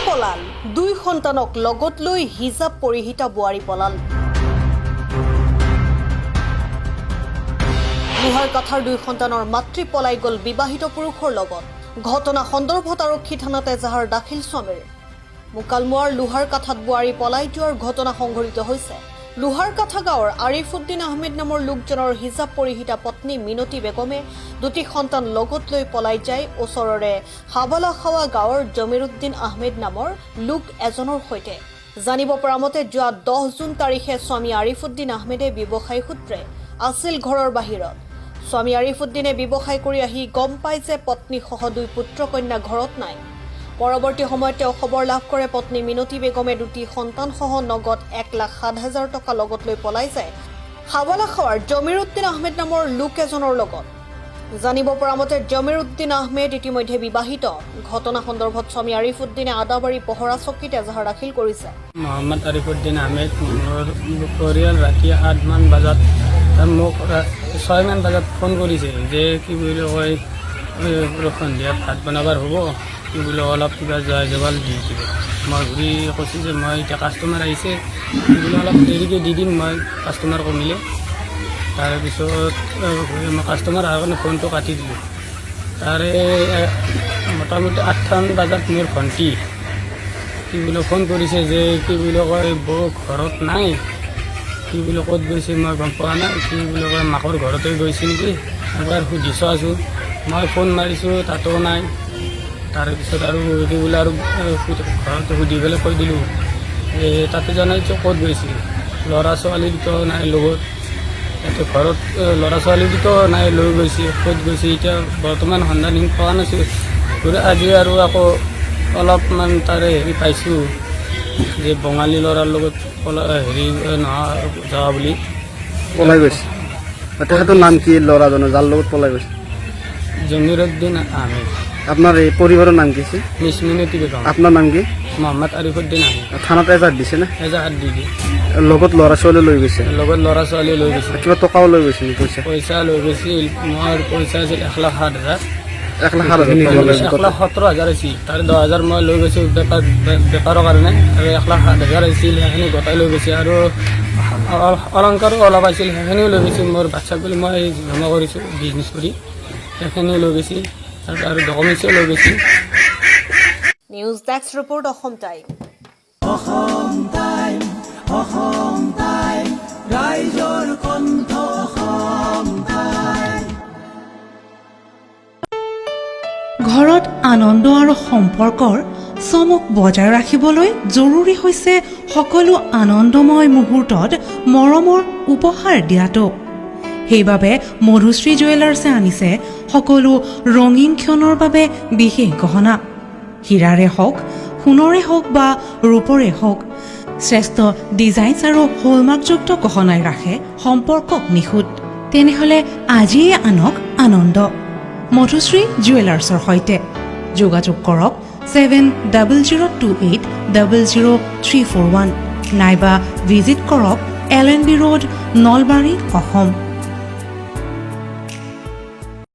পলাল দুই সন্তানক লগত লৈ হিজাব পৰিহিত বোৱাৰী পলাল লোহাৰ কাঠাৰ দুই সন্তানৰ মাতৃ পলাই গল বিবাহিত পুৰুষৰ লগত ঘটনা সন্দৰ্ভত আৰক্ষী থানাত এজাহাৰ দাখিল স্বামীৰ মুকালমুৱাৰ লোহাৰ কাঠাত বোৱাৰী পলাই যোৱাৰ ঘটনা সংঘটিত হৈছে লোহাৰ কাঠা গাঁৱৰ আৰিফুদ্দিন আহমেদ নামৰ লোকজনৰ হিজাব পৰিহিত পত্নী মিনতি বেগমে দুটি সন্তান লগত লৈ পলাই যায় ওচৰৰে হাবালাখাৱা গাঁৱৰ জমিৰুদ্দিন আহমেদ নামৰ লোক এজনৰ সৈতে জানিব পৰা মতে যোৱা 10 জুন তাৰিখে স্বামী আৰিফুদ্দিন আহমেদে ব্যৱসায় সূত্ৰে আছিল ঘৰৰ বাহিৰত স্বামী আৰিফুদ্দিনে ব্যৱসায় কৰি আহি গম পায় যে পত্নী সহ দুই পুত্ৰ কন্যা ঘৰত নাই পৰৱৰ্তী সময়ত তেওঁ খবৰ লাভ কৰে পত্নী মিনতি বেগমে দুটি সন্তান সহ নগদ 1,07,000 টকা লগত লৈ পলাই যায় হাৱালাখাৱাৰ জমিৰুদ্দিন আহমেদ নামৰ লোক এজনৰ লগত জানিব পৰা মতে জমিৰুদ্দিন আহমেদ ইতিমধ্যে বিবাহিত ঘটনা সন্দৰ্ভত স্বামী আৰিফুদ্দিনে আদাবাৰী পহৰা চকীত এজাহাৰ দাখিল কৰিছে মোহাম্মদ আৰিফুদ্দিন আহমেদ পৰিয়াল ৰাতি 8 মান বজাত মোক 6 মান বজাত ফোন কৰিছে যে কি বুলি কয় সন্ধিয়া ভাত বনাবৰ হ'ব কি বুলি অলপ কিবা জোগাল দি দিব মই ঘূৰি কৈছোঁ যে মই এতিয়া কাষ্টমাৰ আহিছে কি বুলি অলপ দেৰিকৈ দি দিম মই কাষ্টমাৰ কমিলে তাৰপিছত মই কাষ্টমাৰ অহাৰ কাৰণে ফোনটো কাটি দিলোঁ তাৰে মোটামুটি 8মান বজাত মোৰ ভণ্টি কি বুলি ফোন কৰিছে যে কি বুলি কয় বৌ ঘৰত নাই কি বুলি ক'ত গৈছে মই গম পোৱা নাই কি বুলি কয় মাকৰ ঘৰতে গৈছে নেকি এবাৰ সুধি চোৱাছোঁ মই ফোন মাৰিছোঁ তাতো নাই তাৰপিছত আৰু কি বোলে আৰু ঘৰত সুধি পেলাই কৈ দিলোঁ তাতে জনাইছোঁ ক'ত গৈছে ল'ৰা ছোৱালী দুটা নাই লগত এতিয়া ঘৰত ল'ৰা ছোৱালী দুটা নাই লৈ গৈছে ক'ত গৈছে এতিয়া বৰ্তমান সন্ধানহীন পোৱা নাছিলোঁ আজি আৰু আকৌ অলপমান তাৰে হেৰি পাইছোঁ যে বঙালী ল'ৰাৰ লগত হেৰি নহয় যোৱা বুলি পলাই গৈছে তেখেতৰ নাম কি ল'ৰাজনৰ যাৰ লগত পলাই গৈছে জমিৰুদ্দিন আহমেদ আপোনাৰ এই পৰিবাৰৰ নাম কি মিছ মিনতি বেগম আপোনাৰ নাম কি মোহাম্মদ আৰিফুদ্দিন আহমেদ থানাত এজাহাৰ দিছে নে এজাহাৰ দি দিয়ে লগত ল'ৰা ছোৱালী লৈ গৈছে লগত ল'ৰা ছোৱালী লৈ গৈছে কিবা টকাও লৈ গৈছে নেকি পইচা লৈ গৈছিল মোৰ পইচা আছিল 1,07,000 1,07,000 আছিল তাৰে 10,000 মই লৈ গৈছোঁ বেপাৰৰ কাৰণে আৰু 1,07,000 আছিল সেইখিনি গোটাই লৈ গৈছে আৰু অলংকাৰো অলপ আছিল সেইখিনিও লৈ গৈছোঁ মোৰ বাচ্ছাক বুলি মই জমা কৰিছোঁ বিজনেছ কৰি সেইখিনি লৈ গৈছে আৰু ডকুমেণ্টছো লৈ গৈছে news desk report Assam time ৰাইজৰ কণ্ঠ ঘৰত আনন্দ আৰু সম্পৰ্কৰ চমক বজাই ৰাখিবলৈ জৰুৰী হৈছে সকলো আনন্দময় মুহূৰ্তত মৰমৰ উপহাৰ দিয়াটো সেইবাবে মধুশ্ৰী জুৱেলাৰ্ছে আনিছে সকলো ৰঙীন ক্ষণৰ বাবে বিশেষ গহনা হীৰাৰে হওক সোণৰে হওক বা ৰূপৰে হওক শ্ৰেষ্ঠ ডিজাইন আৰু হলমাৰ্কযুক্ত গহনাই ৰাখে সম্পৰ্কক নিখুঁত তেনেহ'লে আজিয়ে আনক আনন্দ মধুশ্ৰী জুৱেলাৰ্ছৰ সৈতে যোগাযোগ কৰক 7028000341 নাইবা ভিজিট কৰক LNB ৰোড নলবাৰী অসম